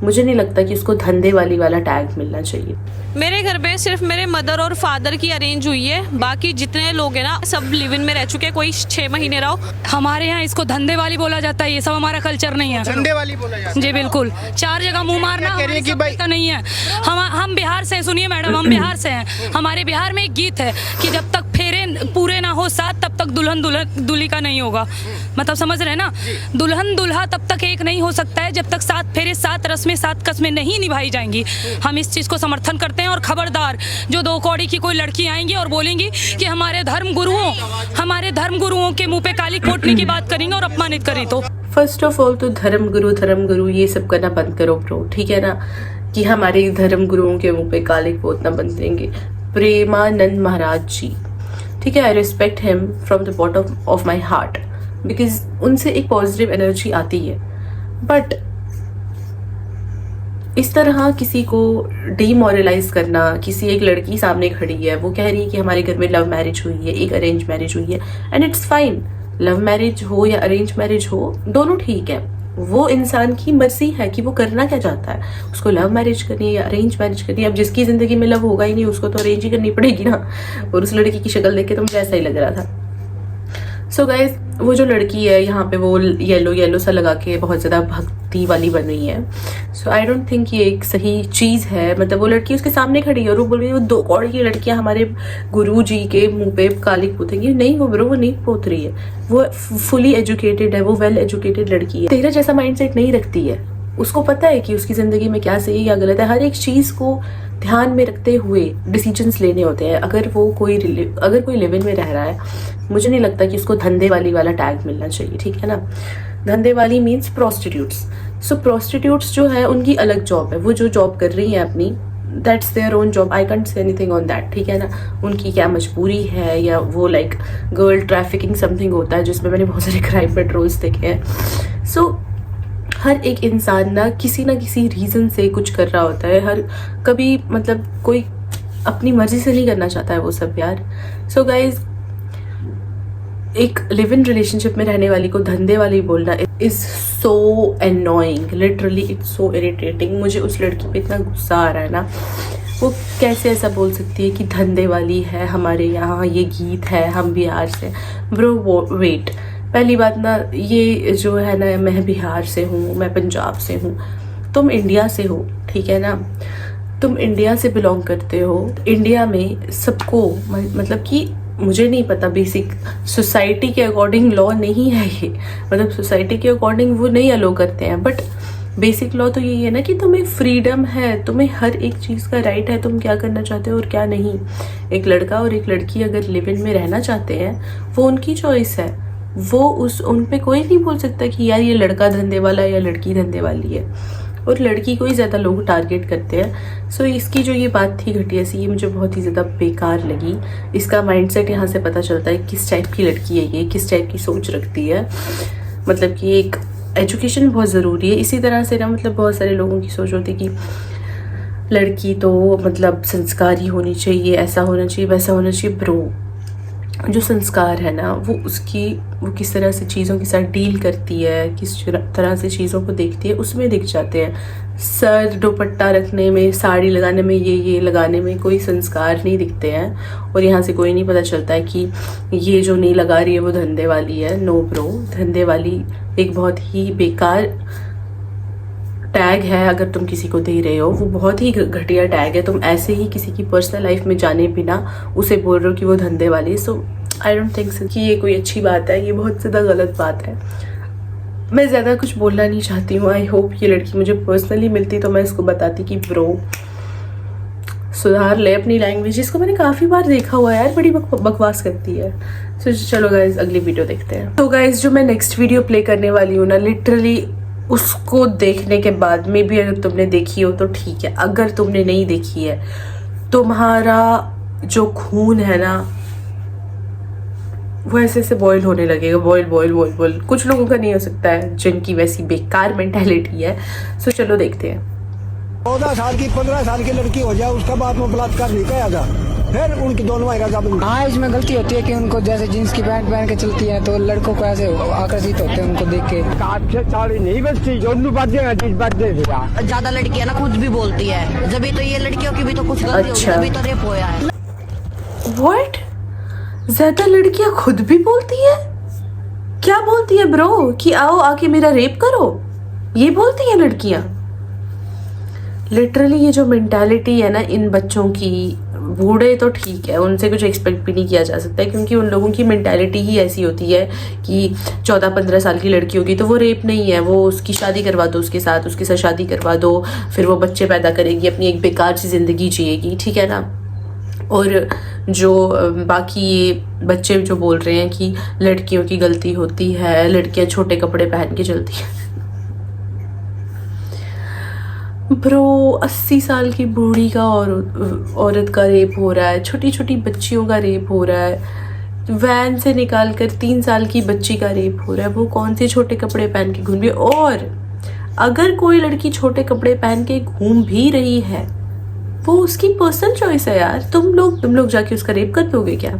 मुझे नहीं लगता कि उसको धंधे वाला टैग मिलना चाहिए। मेरे घर पे सिर्फ मेरे मदर और फादर की अरेंज हुई है, बाकी जितने लोग हैं ना सब लिव इन में रह चुके हैं, कोई 6 महीने रहो। हमारे यहाँ इसको धंधे वाली बोला जाता है, ये सब हमारा कल्चर नहीं है। धंधे वाली बोला जाता है जी बिल्कुल, 4 जगह मुंह मारना कह रही है कि भाई का नहीं है। हम बिहार से, सुनिए मैडम, हम बिहार से हैं। हमारे बिहार में एक गीत है कि जब तक फेरे पूरे ना हो साथ तब तक दुल्हन दूल्ही का नहीं होगा। मतलब समझ रहे हैं ना, दुल्हन दूल्हा तब तक एक नहीं हो सकता है जब तक 7 फेरे 7 रस्में 7 कस्में नहीं निभाई जाएंगी। हम इस चीज को समर्थन करते हैं। और खबरदार जो 2 कौड़ी की कोई लड़की आएंगी और बोलेंगी कि हमारे धर्म गुरुओं के मुंह पे काली कोटने की बात करेंगे और अपमानित करें, तो फर्स्ट ऑफ ऑल तो धर्म गुरु ये सब करना बंद करो ब्रो, ठीक है ना, कि हमारे धर्म गुरुओं के मुंह पे काली पोतना बंद करेंगे। प्रेमानंद महाराज जी, ठीक है, I respect him from the bottom of my heart, because उनसे एक पॉजिटिव एनर्जी आती है। बट इस तरह किसी को डीमोरलाइज करना, किसी एक लड़की सामने खड़ी है, वो कह रही है कि हमारे घर में लव मैरिज हुई है, एक अरेंज मैरिज हुई है, and it's fine. Love marriage हो या अरेंज मैरिज हो, दोनों ठीक है। वो इंसान की मर्जी है कि वो करना क्या चाहता है, उसको लव मैरिज करनी है या अरेंज मैरिज करनी है। अब जिसकी जिंदगी में लव होगा ही नहीं, उसको तो अरेंज ही करनी पड़ेगी ना। और उस लड़की की शक्ल देख के तो मुझे ऐसा ही लग रहा था। सो गाइज, वो जो लड़की है यहाँ पे वो येलो सा लगा के बहुत ज्यादा भक्ति वाली बन रही है। सो आई डोंट थिंक ये एक सही चीज है। मतलब वो लड़की उसके सामने खड़ी है और वो बोल रही है वो 2 कौड़ी की लड़कियां हमारे गुरु जी के मुंह पे काली पोतेंगी। नहीं, वो ब्रो वो नहीं पोत रही है, वो फुली एजुकेटेड है, वो वेल एजुकेटेड लड़की है। तेरा जैसा माइंडसेट नहीं रखती है, उसको पता है कि उसकी जिंदगी में क्या सही या गलत है। हर एक चीज को ध्यान में रखते हुए डिसीजंस लेने होते हैं। अगर कोई लिव इन में रह रहा है, मुझे नहीं लगता कि उसको धंधे वाला टैग मिलना चाहिए, ठीक है ना। धंधे वाली मीन्स प्रोस्टिट्यूट्स। सो प्रोस्टिट्यूट्स जो है उनकी अलग जॉब है, वो जो जॉब कर रही है अपनी, that's their own job, I can't say anything on that, ठीक है ना। उनकी क्या मजबूरी है, या वो लाइक गर्ल ट्रैफिकिंग समथिंग होता है जिसमें मैंने बहुत सारे क्राइम पेट्रोल्स देखे हैं। सो हर एक इंसान ना किसी रीजन से कुछ कर रहा होता है। कभी मतलब कोई अपनी मर्जी से नहीं करना चाहता है वो सब यार। सो गाइज, एक लिव इन रिलेशनशिप में रहने वाली को धंधे वाली बोलना is so annoying, literally it's so irritating. मुझे उस लड़की पे इतना गुस्सा आ रहा है ना, वो कैसे ऐसा बोल सकती है कि धंधे वाली है, हमारे यहाँ ये गीत है, हम बिहार से। ब्रो वेट, पहली बात ना, ये जो है ना, मैं बिहार से हूँ, मैं पंजाब से हूँ, तुम इंडिया से हो, ठीक है ना। तुम इंडिया से बिलोंग करते हो। इंडिया में सबको मतलब कि मुझे नहीं पता, बेसिक सोसाइटी के अकॉर्डिंग लॉ नहीं है ये, मतलब सोसाइटी के अकॉर्डिंग वो नहीं अलो करते हैं, बट बेसिक लॉ तो यही है ना कि तुम्हें फ्रीडम है, तुम्हें हर एक चीज़ का राइट है, तुम क्या करना चाहते हो और क्या नहीं। एक लड़का और एक लड़की अगर लिव इन में रहना चाहते हैं, वो उनकी चॉइस है। वो उन पे कोई नहीं बोल सकता कि यार ये लड़का धंधे वाला है या लड़की धंधे वाली है। और लड़की को ही ज़्यादा लोग टारगेट करते हैं। सो इसकी जो ये बात थी घटिया सी, ये मुझे बहुत ही ज़्यादा बेकार लगी। इसका माइंडसेट यहाँ से पता चलता है किस टाइप की लड़की है ये, किस टाइप की सोच रखती है। मतलब कि एक एजुकेशन बहुत ज़रूरी है। इसी तरह से ना, मतलब बहुत सारे लोगों की सोच होती है कि लड़की तो मतलब संस्कारी होनी चाहिए, ऐसा होना चाहिए, वैसा होना चाहिए। ब्रो, जो संस्कार है ना, वो किस तरह से चीज़ों के साथ डील करती है, किस तरह से चीज़ों को देखती है, उसमें दिख जाते हैं। सर दुपट्टा रखने में, साड़ी लगाने में, ये लगाने में कोई संस्कार नहीं दिखते हैं। और यहाँ से कोई नहीं पता चलता है कि ये जो नहीं लगा रही है वो धंधे वाली है। नो ब्रो, धंधे वाली एक बहुत ही बेकार टैग है। अगर तुम किसी को दे रहे हो, वो बहुत ही घटिया टैग है। तुम ऐसे ही किसी की पर्सनल लाइफ में जाने बिना उसे बोल रहे हो कि वो धंधे वाली। सो आई डोंट थिंक कि ये कोई अच्छी बात है, ये बहुत ज़्यादा गलत बात है। मैं ज़्यादा कुछ बोलना नहीं चाहती हूँ। आई होप ये लड़की मुझे पर्सनली मिलती तो मैं इसको बताती कि ब्रो सुधार ले अपनी लैंग्वेज। इसको मैंने काफ़ी बार देखा हुआ है यार, बड़ी बकवास करती है। सो चलो गाइज, अगली वीडियो देखते हैं। तो गाइज, जो मैं नेक्स्ट वीडियो प्ले करने वाली हूँ ना, लिटरली उसको देखने के बाद में भी अगर तुमने देखी हो तो ठीक है, अगर तुमने नहीं देखी है, तुम्हारा जो खून है ना वो ऐसे ऐसे बॉईल होने लगेगा। बॉईल कुछ लोगों का नहीं हो सकता है जिनकी वैसी बेकार मेंटालिटी है। सो चलो देखते हैं। 14 साल की 15 साल की लड़की हो जाए उसका बाद में बलात्कार नहीं किया जा, फिर उनकी दोनों रजामंदी। हाँ, इसमें गलती होती है कि उनको जैसे जींस की पैंट पहन के चलती है तो लड़कों को ऐसे आकर्षित होते हैं उनको देख के। आपसे साड़ी नहीं बचती जो बातें ज्यादा लड़कियां ना कुछ भी बोलती है, जब तो ये लड़कियों की भी तो कुछ गलती होगी, अच्छा। तभी तो रेप होया है। व्हाट? ज्यादा लड़कियां खुद भी बोलती है? क्या बोलती है ब्रो? कि आओ आके मेरा रेप करो, ये बोलती है लड़कियां? लिटरली ये जो मेंटालिटी है ना इन बच्चों की, बूढ़े तो ठीक है, उनसे कुछ एक्सपेक्ट भी नहीं किया जा सकता है, क्योंकि उन लोगों की मेंटालिटी ही ऐसी होती है कि 14-15 साल की लड़की होगी तो वो रेप नहीं है, वो उसकी शादी करवा दो उसके साथ शादी करवा दो, फिर वो बच्चे पैदा करेगी, अपनी एक बेकार सी जिंदगी जिएगी, ठीक है ना। और जो बाकी ये बच्चे जो बोल रहे हैं कि लड़कियों की गलती होती है, लड़कियां छोटे कपड़े पहन के चलती हैं, ब्रो 80 साल की बूढ़ी का औरत का रेप हो रहा है, छोटी छोटी बच्चियों का रेप हो रहा है, वैन से निकाल कर 3 साल की बच्ची का रेप हो रहा है, वो कौन से छोटे कपड़े पहन के घूम रही है। और अगर कोई लड़की छोटे कपड़े पहन के घूम भी रही है वो उसकी पर्सनल चॉइस है यार, तुम लोग जाके उसका रेप कर दोगे क्या?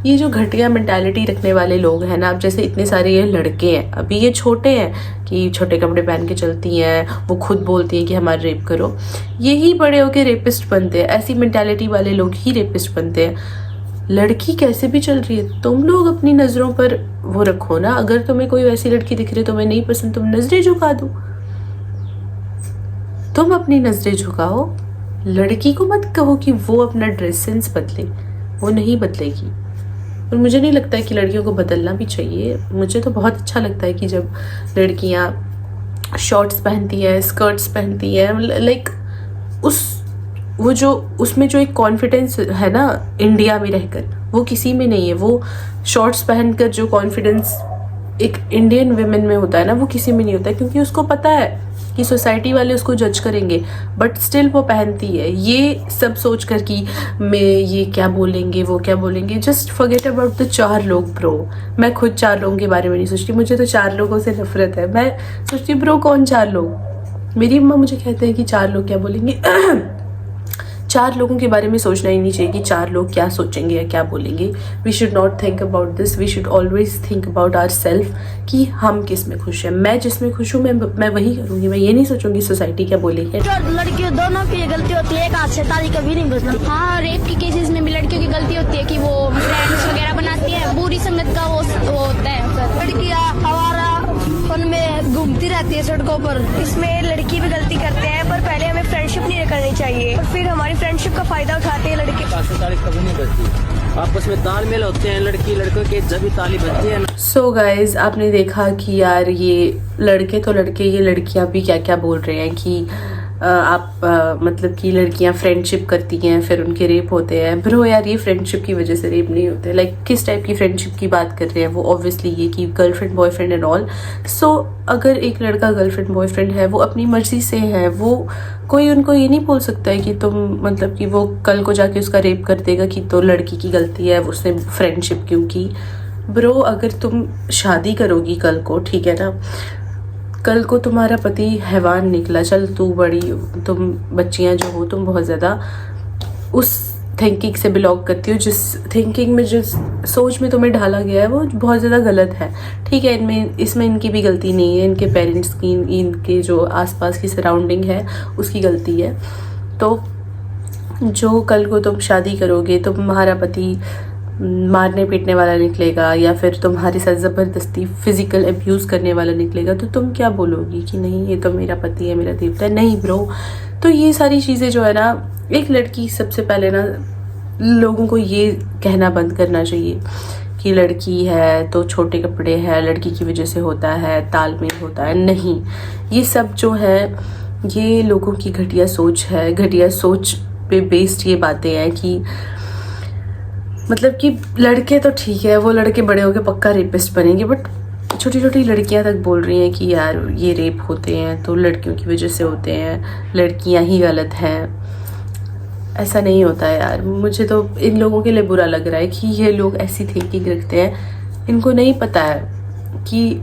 ये जो घटिया मेंटालिटी रखने वाले लोग हैं ना, अब जैसे इतने सारे ये लड़के हैं, अभी ये छोटे हैं कि छोटे कपड़े पहन के चलती हैं, वो खुद बोलती हैं कि हमारा रेप करो, यही बड़े होके रेपिस्ट बनते हैं। ऐसी मेंटालिटी वाले लोग ही रेपिस्ट बनते हैं। लड़की कैसे भी चल रही है, तुम लोग अपनी नज़रों पर वो रखो ना। अगर तुम्हें कोई वैसी लड़की दिख रही है तुम्हें नहीं पसंद, तुम नजरें झुका दो, तुम अपनी नजरें झुकाओ। लड़की को मत कहो कि वो अपना ड्रेस सेंस बदले, वो नहीं बदलेगी। और मुझे नहीं लगता है कि लड़कियों को बदलना भी चाहिए। मुझे तो बहुत अच्छा लगता है कि जब लड़कियां शॉर्ट्स पहनती हैं, स्कर्ट्स पहनती हैं, लाइक वो जो उसमें जो एक कॉन्फिडेंस है ना इंडिया में रहकर, वो किसी में नहीं है। वो शॉर्ट्स पहनकर जो कॉन्फिडेंस एक इंडियन विमेन में होता है ना, वो किसी में नहीं होता है, क्योंकि उसको पता है कि सोसाइटी वाले उसको जज करेंगे, बट स्टिल वो पहनती है, ये सब सोच कर कि मैं ये क्या बोलेंगे, वो क्या बोलेंगे। जस्ट फॉरगेट अबाउट द 4 लोग ब्रो। मैं खुद 4 लोगों के बारे में नहीं सोचती, मुझे तो 4 लोगों से नफरत है। मैं सोचती ब्रो कौन 4 लोग? मेरी अम्मा मुझे कहते हैं कि 4 लोग क्या बोलेंगे। 4 लोगों के बारे में सोचना ही नहीं चाहिए कि 4 लोग क्या सोचेंगे या क्या बोलेंगे। We should not think about this, we should always think about our self कि हम किस में खुश हैं। मैं जिसमें खुश हूँ मैं वही करूँगी, मैं ये नहीं सोचूंगी सोसाइटी क्या बोलेगी। लड़कियों दोनों की गलती होती है, एक हाथ से ताली कभी नहीं बजती। हाँ, रेप की केसेस में भी लड़कियों की गलती होती है कि वो फ्रेंड्स वगैरह बनाती है, बुरी संगत का वो होता है। लड़कियाँ हमारा उनमें घूमती रहती है सड़कों पर, इसमें लड़की भी गलती करते हैं, पर पहले हमें फ्रेंडशिप नहीं करनी चाहिए और फिर हमारी फ्रेंडशिप का फायदा उठाते हैं लड़के। कभी नहीं बजती, आपस में तालमेल होते हैं लड़की लड़कों के, जब भी ताली बजती है। सो गाइज, आपने देखा कि यार ये लड़के तो लड़के, ये लड़कियां भी क्या क्या बोल रहे हैं कि मतलब कि लड़कियां फ्रेंडशिप करती हैं फिर उनके रेप होते हैं। ब्रो यार, ये फ्रेंडशिप की वजह से रेप नहीं होते। लाइक किस टाइप की फ्रेंडशिप की बात कर रहे हैं वो? ऑब्वियसली ये कि गर्लफ्रेंड बॉयफ्रेंड एंड ऑल। सो अगर एक लड़का गर्लफ्रेंड बॉयफ्रेंड है, वो अपनी मर्जी से है, वो कोई उनको ये नहीं बोल सकता है कि तुम मतलब कि वो कल को जाके उसका रेप कर देगा कि तो लड़की की गलती है, उसने फ्रेंडशिप क्यों की। ब्रो, अगर तुम शादी करोगी कल को, ठीक है ना, कल को तुम्हारा पति हैवान निकला, चल तू बड़ी, तुम बच्चियां जो हो, तुम बहुत ज़्यादा उस थिंकिंग से बिलोंग करती हो, जिस थिंकिंग में, जिस सोच में तुम्हें ढाला गया है वो बहुत ज़्यादा गलत है, ठीक है। इसमें इनकी भी गलती नहीं है, इनके पेरेंट्स की, इनके जो आसपास की सराउंडिंग है उसकी गलती है। तो जो कल को तुम शादी करोगे, तुम्हारा पति मारने पीटने वाला निकलेगा या फिर तुम्हारे साथ ज़बरदस्ती फिजिकल अब्यूज़ करने वाला निकलेगा, तो तुम क्या बोलोगी कि नहीं ये तो मेरा पति है, मेरा देवता है? नहीं ब्रो। तो ये सारी चीज़ें जो है ना, एक लड़की सबसे पहले ना लोगों को ये कहना बंद करना चाहिए कि लड़की है तो छोटे कपड़े हैं, लड़की की वजह से होता है, तालमेल होता है। नहीं, ये सब जो है ये लोगों की घटिया सोच है। घटिया सोच पे बेस्ड ये बातें हैं कि मतलब कि लड़के तो ठीक है, वो लड़के बड़े होके पक्का रेपिस्ट बनेंगे, बट छोटी छोटी लड़कियां तक बोल रही हैं कि यार ये रेप होते हैं तो लड़कियों की वजह से होते हैं, लड़कियां ही गलत हैं। ऐसा नहीं होता है यार। मुझे तो इन लोगों के लिए बुरा लग रहा है कि ये लोग ऐसी थिंकिंग रखते हैं। इनको नहीं पता है कि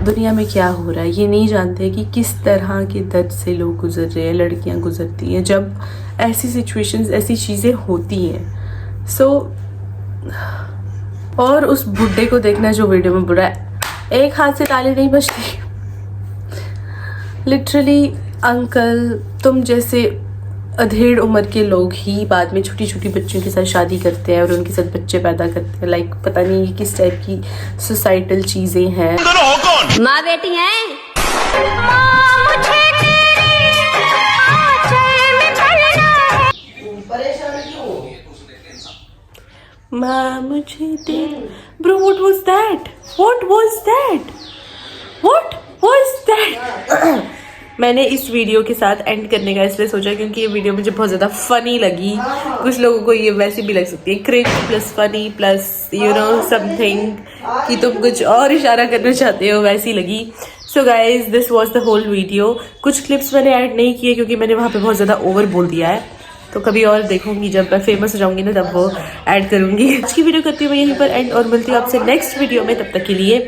दुनिया में क्या हो रहा है, ये नहीं जानते कि किस तरह के दर्द से लोग गुजर रहे हैं, लड़कियां गुजरती हैं जब ऐसी सिचुएशंस, ऐसी चीज़ें होती हैं। सो और उस बुड्ढे को देखना जो वीडियो में बुरा है, एक हाथ से ताली नहीं बजती। लिटरली अंकल, तुम जैसे अधेड़ उम्र के लोग ही बाद में छोटी छोटी बच्चियों के साथ शादी करते हैं और उनके साथ बच्चे पैदा करते हैं। लाइक पता नहीं ये किस टाइप की सोसाइटल चीजें हैं। माँ बेटी है। माँ मुझे दे। Bro what was that? What was that? What was that? मैंने इस वीडियो के साथ एंड करने का इसलिए सोचा क्योंकि ये वीडियो मुझे बहुत ज़्यादा फ़नी लगी। कुछ लोगों को ये वैसे भी लग सकती है, cringe plus funny plus you know something, कि तुम कुछ और इशारा करना चाहते हो, वैसी लगी। So guys this was the whole video. कुछ क्लिप्स मैंने ऐड नहीं किए क्योंकि मैंने वहाँ पे बहुत ज़्यादा ओवर बोल दिया है, तो कभी और देखूंगी जब मैं फेमस हो जाऊंगी ना, तब वो ऐड करूंगी। आज की वीडियो करती हूँ मैं यहीं पर एंड, और मिलती हूँ आपसे नेक्स्ट वीडियो में। तब तक के लिए